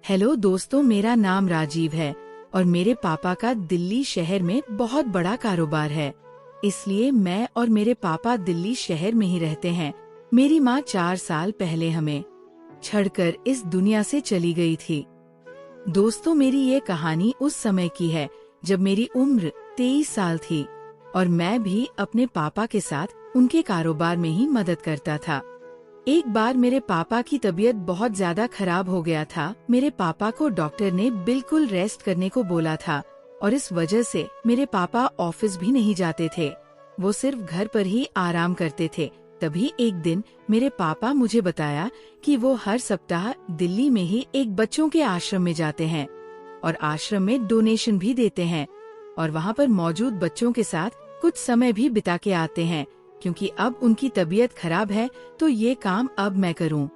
Hello दोस्तों, मेरा नाम राजीव है और मेरे पापा का दिल्ली शहर में बहुत बड़ा कारोबार है। इसलिए मैं और मेरे पापा दिल्ली शहर में ही रहते हैं। मेरी माँ 4 साल पहले हमें छोड़कर इस दुनिया से चली गई थी। दोस्तों, मेरी ये कहानी उस समय की है जब मेरी उम्र 23 साल थी और मैं भी अपने पापा के साथ उनके कारोबार में ही मदद करता था। एक बार मेरे पापा की तबीयत बहुत ज्यादा खराब हो गया था। मेरे पापा को डॉक्टर ने बिल्कुल रेस्ट करने को बोला था और इस वजह से मेरे पापा ऑफिस भी नहीं जाते थे। वो सिर्फ घर पर ही आराम करते थे। तभी एक दिन मेरे पापा मुझे बताया कि वो हर सप्ताह दिल्ली में ही एक बच्चों के आश्रम में जाते हैं और आश्रम में डोनेशन भी देते हैं और वहाँ पर मौजूद बच्चों के साथ कुछ समय भी बिता के आते हैं। क्योंकि अब उनकी तबीयत खराब है तो ये काम अब मैं करूं।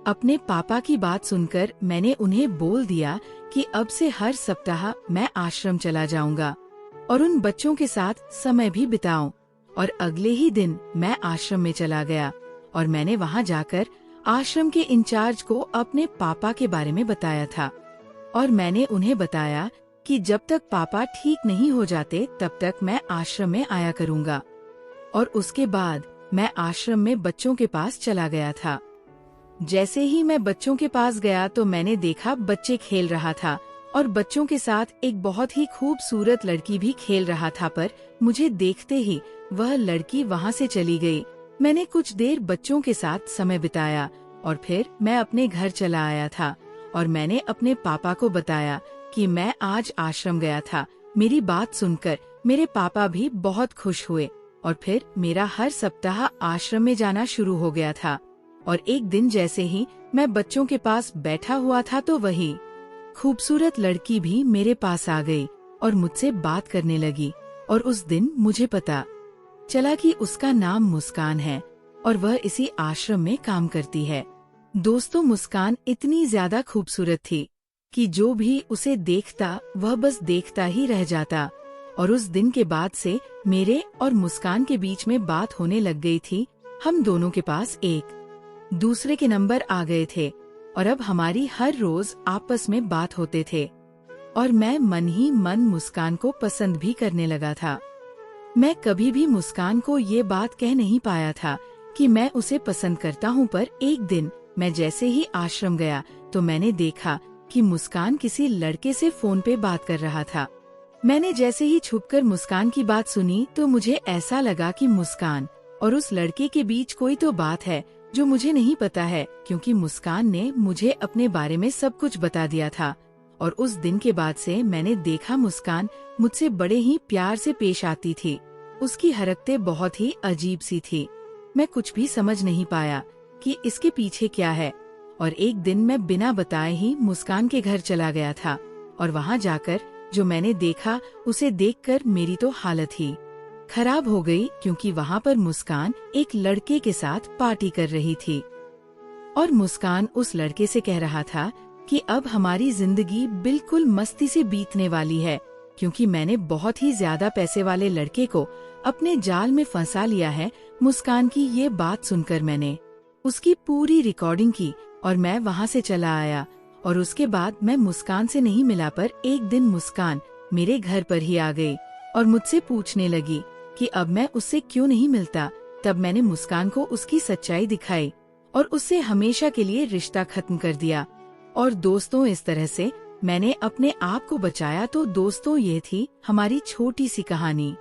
अपने पापा की बात सुनकर मैंने उन्हें बोल दिया कि अब से हर सप्ताह मैं आश्रम चला जाऊंगा और उन बच्चों के साथ समय भी बिताऊं। और अगले ही दिन मैं आश्रम में चला गया और मैंने वहां जाकर आश्रम के इंचार्ज को अपने पापा के बारे में बताया था और मैंने उन्हें बताया कि जब तक पापा ठीक नहीं हो जाते तब तक मैं आश्रम में आया करूंगा। और उसके बाद मैं आश्रम में बच्चों के पास चला गया था। जैसे ही मैं बच्चों के पास गया तो मैंने देखा बच्चे खेल रहा था और बच्चों के साथ एक बहुत ही खूबसूरत लड़की भी खेल रहा था, पर मुझे देखते ही वह लड़की वहां से चली गई। मैंने कुछ देर बच्चों के साथ समय बिताया और फिर मैं अपने घर चला आया था और मैंने अपने पापा को बताया कि मैं आज आश्रम गया था। मेरी बात सुनकर मेरे पापा भी बहुत खुश हुए और फिर मेरा हर सप्ताह आश्रम में जाना शुरू हो गया था। और एक दिन जैसे ही मैं बच्चों के पास बैठा हुआ था तो वही खूबसूरत लड़की भी मेरे पास आ गई और मुझसे बात करने लगी। और उस दिन मुझे पता चला कि उसका नाम मुस्कान है और वह इसी आश्रम में काम करती है। दोस्तों, मुस्कान इतनी ज्यादा खूबसूरत थी कि जो भी उसे देखता वह बस देखता ही रह जाता। और उस दिन के बाद से मेरे और मुस्कान के बीच में बात होने लग गई थी। हम दोनों के पास एक दूसरे के नंबर आ गए थे और अब हमारी हर रोज आपस में बात होते थे और मैं मन ही मन मुस्कान को पसंद भी करने लगा था। मैं कभी भी मुस्कान को ये बात कह नहीं पाया था कि मैं उसे पसंद करता हूँ, पर एक दिन मैं जैसे ही आश्रम गया तो मैंने देखा कि मुस्कान किसी लड़के से फोन पे बात कर रहा था। मैंने जैसे ही छुपकर मुस्कान की बात सुनी तो मुझे ऐसा लगा कि मुस्कान और उस लड़के के बीच कोई तो बात है जो मुझे नहीं पता है, क्योंकि मुस्कान ने मुझे अपने बारे में सब कुछ बता दिया था। और उस दिन के बाद से मैंने देखा मुस्कान मुझसे बड़े ही प्यार से पेश आती थी। उसकी हरकतें बहुत ही अजीब सी थी। मैं कुछ भी समझ नहीं पाया कि इसके पीछे क्या है। और एक दिन मैं बिना बताए ही मुस्कान के घर चला गया था और वहाँ जाकर जो मैंने देखा उसे देखकर मेरी तो हालत ही खराब हो गई, क्योंकि वहाँ पर मुस्कान एक लड़के के साथ पार्टी कर रही थी और मुस्कान उस लड़के से कह रहा था कि अब हमारी जिंदगी बिल्कुल मस्ती से बीतने वाली है, क्योंकि मैंने बहुत ही ज्यादा पैसे वाले लड़के को अपने जाल में फंसा लिया है। मुस्कान की ये बात सुनकर मैंने उसकी पूरी रिकॉर्डिंग की और मैं वहाँ से चला आया। और उसके बाद मैं मुस्कान से नहीं मिला, पर एक दिन मुस्कान मेरे घर पर ही आ गई और मुझसे पूछने लगी कि अब मैं उससे क्यों नहीं मिलता। तब मैंने मुस्कान को उसकी सच्चाई दिखाई और उससे हमेशा के लिए रिश्ता खत्म कर दिया। और दोस्तों, इस तरह से मैंने अपने आप को बचाया। तो दोस्तों, ये थी हमारी छोटी सी कहानी।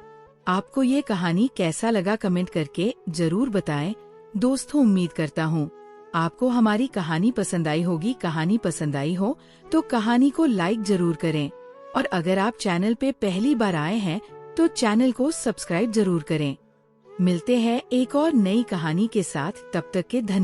आपको ये कहानी कैसा लगा कमेंट करके जरूर बताएं। दोस्तों, उम्मीद करता हूँ आपको हमारी कहानी पसंद आई होगी। कहानी पसंद आई हो तो कहानी को लाइक जरूर करें और अगर आप चैनल पे पहली बार आए हैं तो चैनल को सब्सक्राइब जरूर करें। मिलते हैं एक और नई कहानी के साथ, तब तक के धन्यवाद।